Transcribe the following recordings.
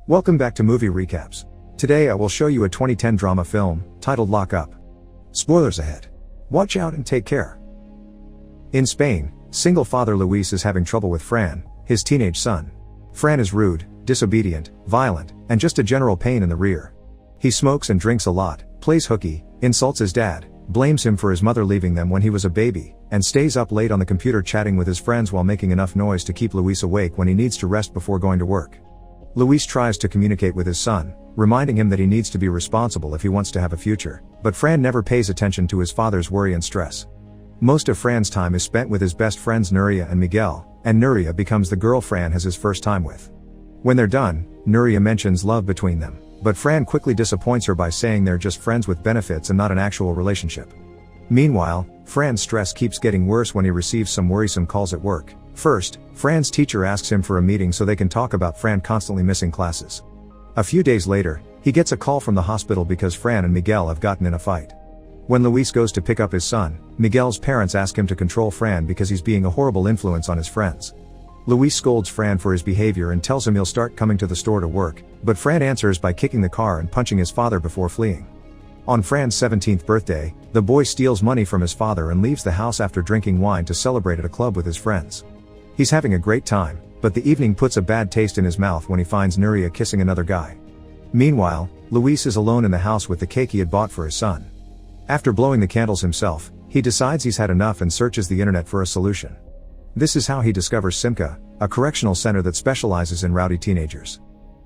Welcome back to Movie Recaps. Today I will show you a 2010 drama film, titled Lock Up. Spoilers ahead. Watch out and take care. In Spain, single father Luis is having trouble with Fran, his teenage son. Fran is rude, disobedient, violent, and just a general pain in the rear. He smokes and drinks a lot, plays hooky, insults his dad, blames him for his mother leaving them when he was a baby, and stays up late on the computer chatting with his friends while making enough noise to keep Luis awake when he needs to rest before going to work. Luis tries to communicate with his son, reminding him that he needs to be responsible if he wants to have a future, but Fran never pays attention to his father's worry and stress. Most of Fran's time is spent with his best friends Nuria and Miguel, and Nuria becomes the girl Fran has his first time with. When they're done, Nuria mentions love between them, but Fran quickly disappoints her by saying they're just friends with benefits and not an actual relationship. Meanwhile, Fran's stress keeps getting worse when he receives some worrisome calls at work. First, Fran's teacher asks him for a meeting so they can talk about Fran constantly missing classes. A few days later, he gets a call from the hospital because Fran and Miguel have gotten in a fight. When Luis goes to pick up his son, Miguel's parents ask him to control Fran because he's being a horrible influence on his friends. Luis scolds Fran for his behavior and tells him he'll start coming to the store to work, but Fran answers by kicking the car and punching his father before fleeing. On Fran's 17th birthday, the boy steals money from his father and leaves the house after drinking wine to celebrate at a club with his friends. He's having a great time, but the evening puts a bad taste in his mouth when he finds Nuria kissing another guy. Meanwhile, Luis is alone in the house with the cake he had bought for his son. After blowing the candles himself, he decides he's had enough and searches the internet for a solution. This is how he discovers Simca, a correctional center that specializes in rowdy teenagers.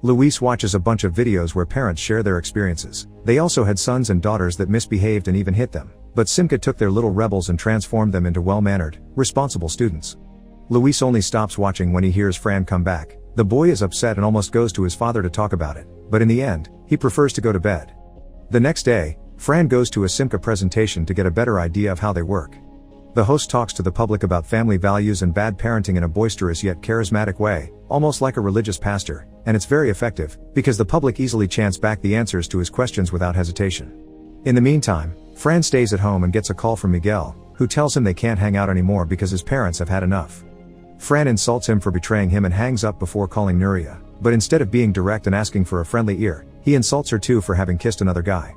Luis watches a bunch of videos where parents share their experiences. They also had sons and daughters that misbehaved and even hit them, but Simca took their little rebels and transformed them into well-mannered, responsible students. Luis only stops watching when he hears Fran come back. The boy is upset and almost goes to his father to talk about it, but in the end, he prefers to go to bed. The next day, Fran goes to a Simca presentation to get a better idea of how they work. The host talks to the public about family values and bad parenting in a boisterous yet charismatic way, almost like a religious pastor, and it's very effective, because the public easily chants back the answers to his questions without hesitation. In the meantime, Fran stays at home and gets a call from Miguel, who tells him they can't hang out anymore because his parents have had enough. Fran insults him for betraying him and hangs up before calling Nuria, but instead of being direct and asking for a friendly ear, he insults her too for having kissed another guy.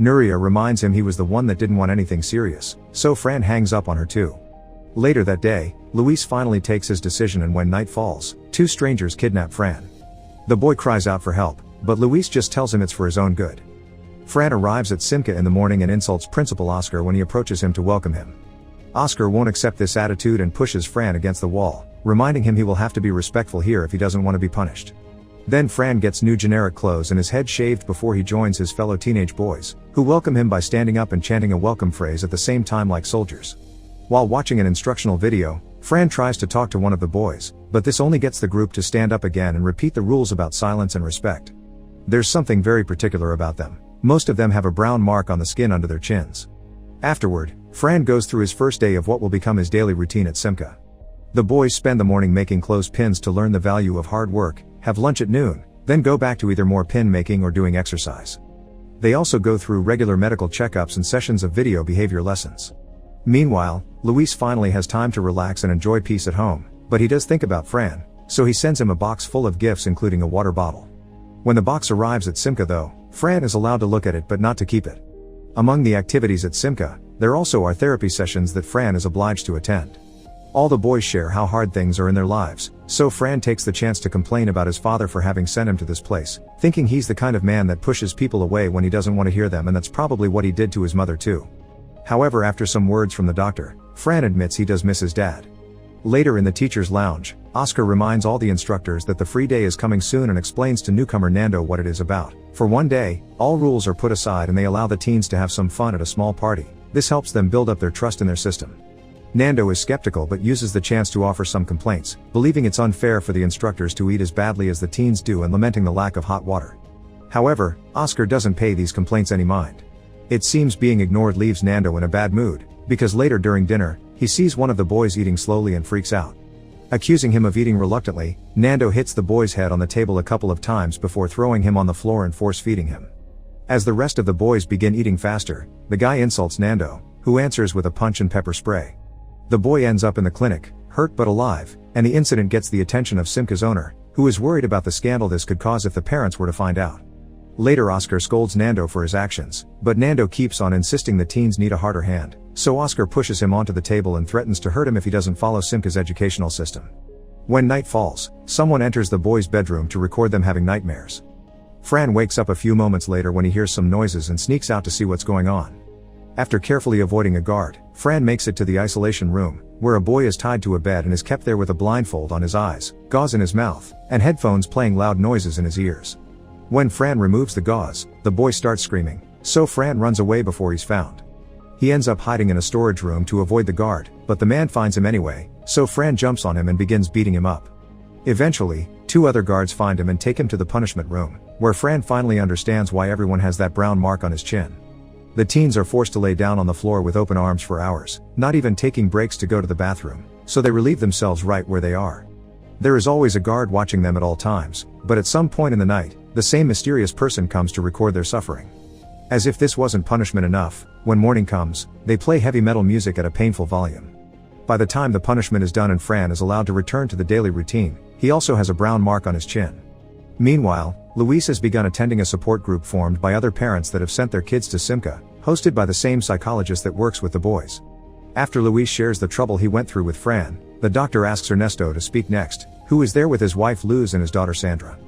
Nuria reminds him he was the one that didn't want anything serious, so Fran hangs up on her too. Later that day, Luis finally takes his decision, and when night falls, two strangers kidnap Fran. The boy cries out for help, but Luis just tells him it's for his own good. Fran arrives at Simca in the morning and insults Principal Oscar when he approaches him to welcome him. Oscar won't accept this attitude and pushes Fran against the wall, reminding him he will have to be respectful here if he doesn't want to be punished. Then Fran gets new generic clothes and his head shaved before he joins his fellow teenage boys, who welcome him by standing up and chanting a welcome phrase at the same time like soldiers. While watching an instructional video, Fran tries to talk to one of the boys, but this only gets the group to stand up again and repeat the rules about silence and respect. There's something very particular about them. Most of them have a brown mark on the skin under their chins. Afterward, Fran goes through his first day of what will become his daily routine at Simca. The boys spend the morning making clothespins to learn the value of hard work, have lunch at noon, then go back to either more pin making or doing exercise. They also go through regular medical checkups and sessions of video behavior lessons. Meanwhile, Luis finally has time to relax and enjoy peace at home, but he does think about Fran, so he sends him a box full of gifts including a water bottle. When the box arrives at Simca though, Fran is allowed to look at it but not to keep it. Among the activities at Simca, there also are therapy sessions that Fran is obliged to attend. All the boys share how hard things are in their lives, so Fran takes the chance to complain about his father for having sent him to this place, thinking he's the kind of man that pushes people away when he doesn't want to hear them, and that's probably what he did to his mother too. However, after some words from the doctor, Fran admits he does miss his dad. Later in the teacher's lounge, Oscar reminds all the instructors that the free day is coming soon and explains to newcomer Nando what it is about. For one day, all rules are put aside and they allow the teens to have some fun at a small party. This helps them build up their trust in their system. Nando is skeptical but uses the chance to offer some complaints, believing it's unfair for the instructors to eat as badly as the teens do and lamenting the lack of hot water. However, Oscar doesn't pay these complaints any mind. It seems being ignored leaves Nando in a bad mood, because later during dinner, he sees one of the boys eating slowly and freaks out. Accusing him of eating reluctantly, Nando hits the boy's head on the table a couple of times before throwing him on the floor and force-feeding him. As the rest of the boys begin eating faster, the guy insults Nando, who answers with a punch and pepper spray. The boy ends up in the clinic, hurt but alive, and the incident gets the attention of Simca's owner, who is worried about the scandal this could cause if the parents were to find out. Later Oscar scolds Nando for his actions, but Nando keeps on insisting the teens need a harder hand, so Oscar pushes him onto the table and threatens to hurt him if he doesn't follow Simca's educational system. When night falls, someone enters the boys' bedroom to record them having nightmares. Fran wakes up a few moments later when he hears some noises and sneaks out to see what's going on. After carefully avoiding a guard, Fran makes it to the isolation room, where a boy is tied to a bed and is kept there with a blindfold on his eyes, gauze in his mouth, and headphones playing loud noises in his ears. When Fran removes the gauze, the boy starts screaming, so Fran runs away before he's found. He ends up hiding in a storage room to avoid the guard, but the man finds him anyway, so Fran jumps on him and begins beating him up. Eventually, 2 other guards find him and take him to the punishment room, where Fran finally understands why everyone has that brown mark on his chin. The teens are forced to lay down on the floor with open arms for hours, not even taking breaks to go to the bathroom, so they relieve themselves right where they are. There is always a guard watching them at all times, but at some point in the night, the same mysterious person comes to record their suffering. As if this wasn't punishment enough, when morning comes, they play heavy metal music at a painful volume. By the time the punishment is done and Fran is allowed to return to the daily routine, he also has a brown mark on his chin. Meanwhile, Luis has begun attending a support group formed by other parents that have sent their kids to Simca, hosted by the same psychologist that works with the boys. After Luis shares the trouble he went through with Fran, the doctor asks Ernesto to speak next, who is there with his wife Luz and his daughter Sandra.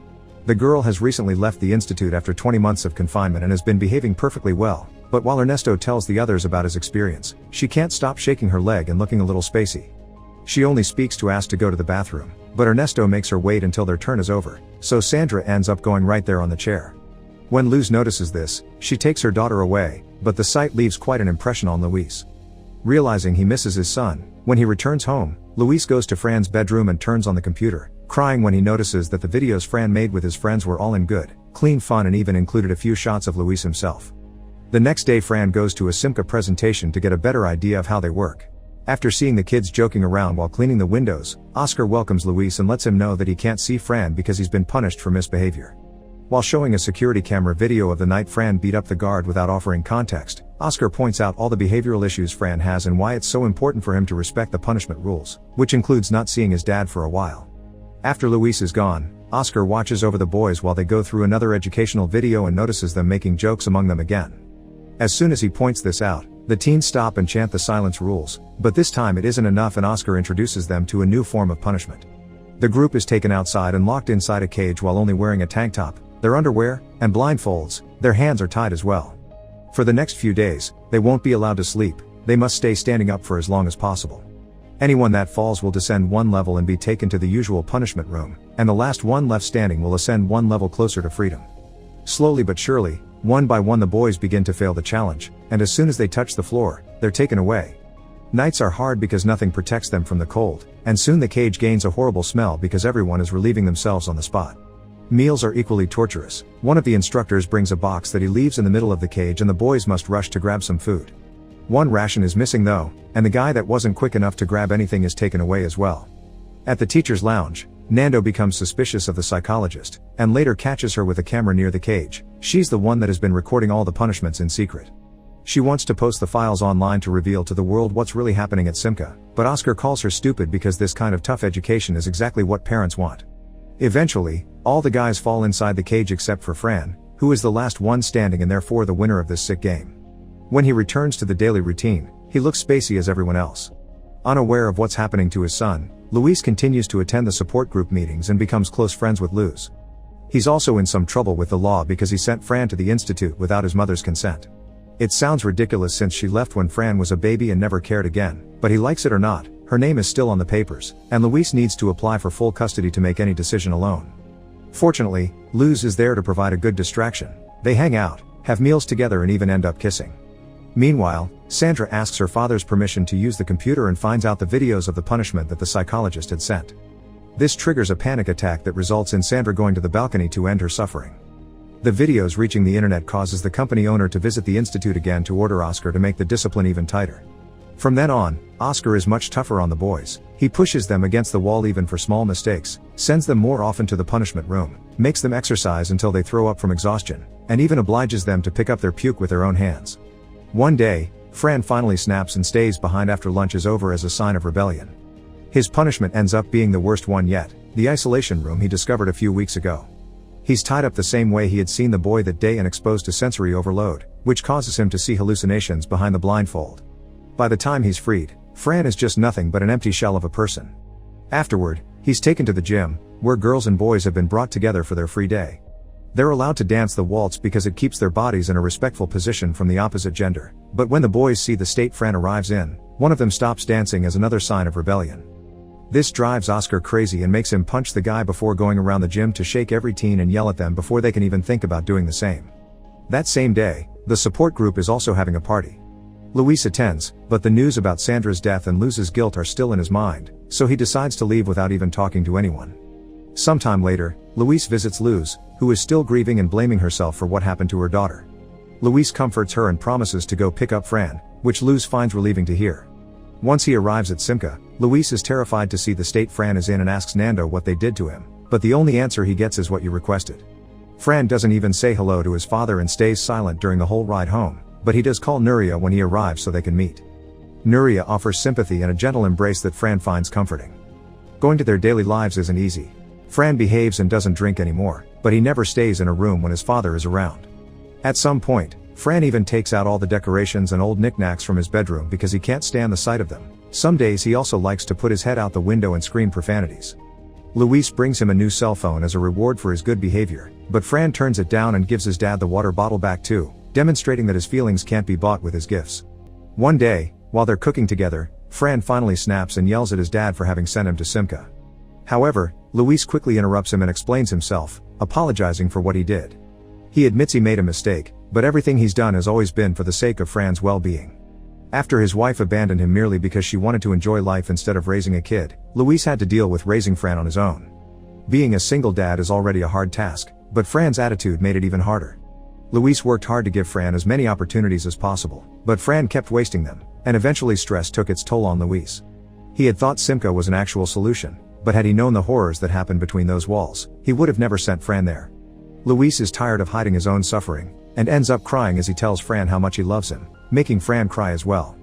The girl has recently left the institute after 20 months of confinement and has been behaving perfectly well, but while Ernesto tells the others about his experience, she can't stop shaking her leg and looking a little spacey. She only speaks to ask to go to the bathroom, but Ernesto makes her wait until their turn is over, so Sandra ends up going right there on the chair. When Luz notices this, she takes her daughter away, but the sight leaves quite an impression on Luis. Realizing he misses his son, when he returns home, Luis goes to Fran's bedroom and turns on the computer, crying when he notices that the videos Fran made with his friends were all in good, clean fun and even included a few shots of Luis himself. The next day Fran goes to a Simca presentation to get a better idea of how they work. After seeing the kids joking around while cleaning the windows, Oscar welcomes Luis and lets him know that he can't see Fran because he's been punished for misbehavior. While showing a security camera video of the night Fran beat up the guard without offering context, Oscar points out all the behavioral issues Fran has and why it's so important for him to respect the punishment rules, which includes not seeing his dad for a while. After Luis is gone, Oscar watches over the boys while they go through another educational video and notices them making jokes among them again. As soon as he points this out, the teens stop and chant the silence rules, but this time it isn't enough and Oscar introduces them to a new form of punishment. The group is taken outside and locked inside a cage while only wearing a tank top, their underwear, and blindfolds. Their hands are tied as well. For the next few days, they won't be allowed to sleep, they must stay standing up for as long as possible. Anyone that falls will descend 1 level and be taken to the usual punishment room, and the last one left standing will ascend 1 level closer to freedom. Slowly but surely, one by one the boys begin to fail the challenge, and as soon as they touch the floor, they're taken away. Nights are hard because nothing protects them from the cold, and soon the cage gains a horrible smell because everyone is relieving themselves on the spot. Meals are equally torturous. One of the instructors brings a box that he leaves in the middle of the cage and the boys must rush to grab some food. One ration is missing though, and the guy that wasn't quick enough to grab anything is taken away as well. At the teacher's lounge, Nando becomes suspicious of the psychologist, and later catches her with a camera near the cage. She's the one that has been recording all the punishments in secret. She wants to post the files online to reveal to the world what's really happening at Simca, but Oscar calls her stupid because this kind of tough education is exactly what parents want. Eventually, all the guys fall inside the cage except for Fran, who is the last one standing and therefore the winner of this sick game. When he returns to the daily routine, he looks spacey as everyone else. Unaware of what's happening to his son, Luis continues to attend the support group meetings and becomes close friends with Luz. He's also in some trouble with the law because he sent Fran to the institute without his mother's consent. It sounds ridiculous since she left when Fran was a baby and never cared again, but he likes it or not, her name is still on the papers, and Luis needs to apply for full custody to make any decision alone. Fortunately, Luz is there to provide a good distraction. They hang out, have meals together and even end up kissing. Meanwhile, Sandra asks her father's permission to use the computer and finds out the videos of the punishment that the psychologist had sent. This triggers a panic attack that results in Sandra going to the balcony to end her suffering. The videos reaching the internet causes the company owner to visit the institute again to order Oscar to make the discipline even tighter. From then on, Oscar is much tougher on the boys. He pushes them against the wall even for small mistakes, sends them more often to the punishment room, makes them exercise until they throw up from exhaustion, and even obliges them to pick up their puke with their own hands. One day, Fran finally snaps and stays behind after lunch is over as a sign of rebellion. His punishment ends up being the worst one yet, the isolation room he discovered a few weeks ago. He's tied up the same way he had seen the boy that day and exposed to sensory overload, which causes him to see hallucinations behind the blindfold. By the time he's freed, Fran is just nothing but an empty shell of a person. Afterward, he's taken to the gym, where girls and boys have been brought together for their free day. They're allowed to dance the waltz because it keeps their bodies in a respectful position from the opposite gender, but when the boys see the state Fran arrives in, one of them stops dancing as another sign of rebellion. This drives Oscar crazy and makes him punch the guy before going around the gym to shake every teen and yell at them before they can even think about doing the same. That same day, the support group is also having a party. Luis attends, but the news about Sandra's death and Luz's guilt are still in his mind, so he decides to leave without even talking to anyone. Sometime later, Luis visits Luz, who is still grieving and blaming herself for what happened to her daughter. Luis comforts her and promises to go pick up Fran, which Luz finds relieving to hear. Once he arrives at Simca, Luis is terrified to see the state Fran is in and asks Nando what they did to him, but the only answer he gets is what you requested. Fran doesn't even say hello to his father and stays silent during the whole ride home, but he does call Nuria when he arrives so they can meet. Nuria offers sympathy and a gentle embrace that Fran finds comforting. Going to their daily lives isn't easy. Fran behaves and doesn't drink anymore, but he never stays in a room when his father is around. At some point, Fran even takes out all the decorations and old knickknacks from his bedroom because he can't stand the sight of them. Some days he also likes to put his head out the window and scream profanities. Luis brings him a new cell phone as a reward for his good behavior, but Fran turns it down and gives his dad the water bottle back too, demonstrating that his feelings can't be bought with his gifts. One day, while they're cooking together, Fran finally snaps and yells at his dad for having sent him to Simca. However, Luis quickly interrupts him and explains himself, apologizing for what he did. He admits he made a mistake, but everything he's done has always been for the sake of Fran's well-being. After his wife abandoned him merely because she wanted to enjoy life instead of raising a kid, Luis had to deal with raising Fran on his own. Being a single dad is already a hard task, but Fran's attitude made it even harder. Luis worked hard to give Fran as many opportunities as possible, but Fran kept wasting them, and eventually stress took its toll on Luis. He had thought Simca was an actual solution, but had he known the horrors that happened between those walls, he would have never sent Fran there. Luis is tired of hiding his own suffering, and ends up crying as he tells Fran how much he loves him, making Fran cry as well.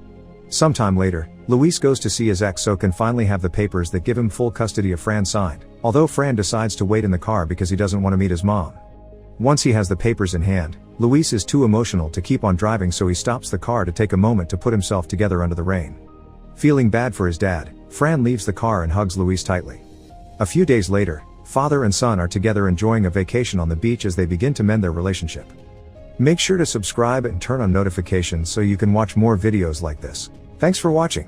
Sometime later, Luis goes to see his ex so can finally have the papers that give him full custody of Fran signed, although Fran decides to wait in the car because he doesn't want to meet his mom. Once he has the papers in hand, Luis is too emotional to keep on driving, so he stops the car to take a moment to put himself together under the rain. Feeling bad for his dad, Fran leaves the car and hugs Luis tightly. A few days later, father and son are together enjoying a vacation on the beach as they begin to mend their relationship. Make sure to subscribe and turn on notifications so you can watch more videos like this. Thanks for watching.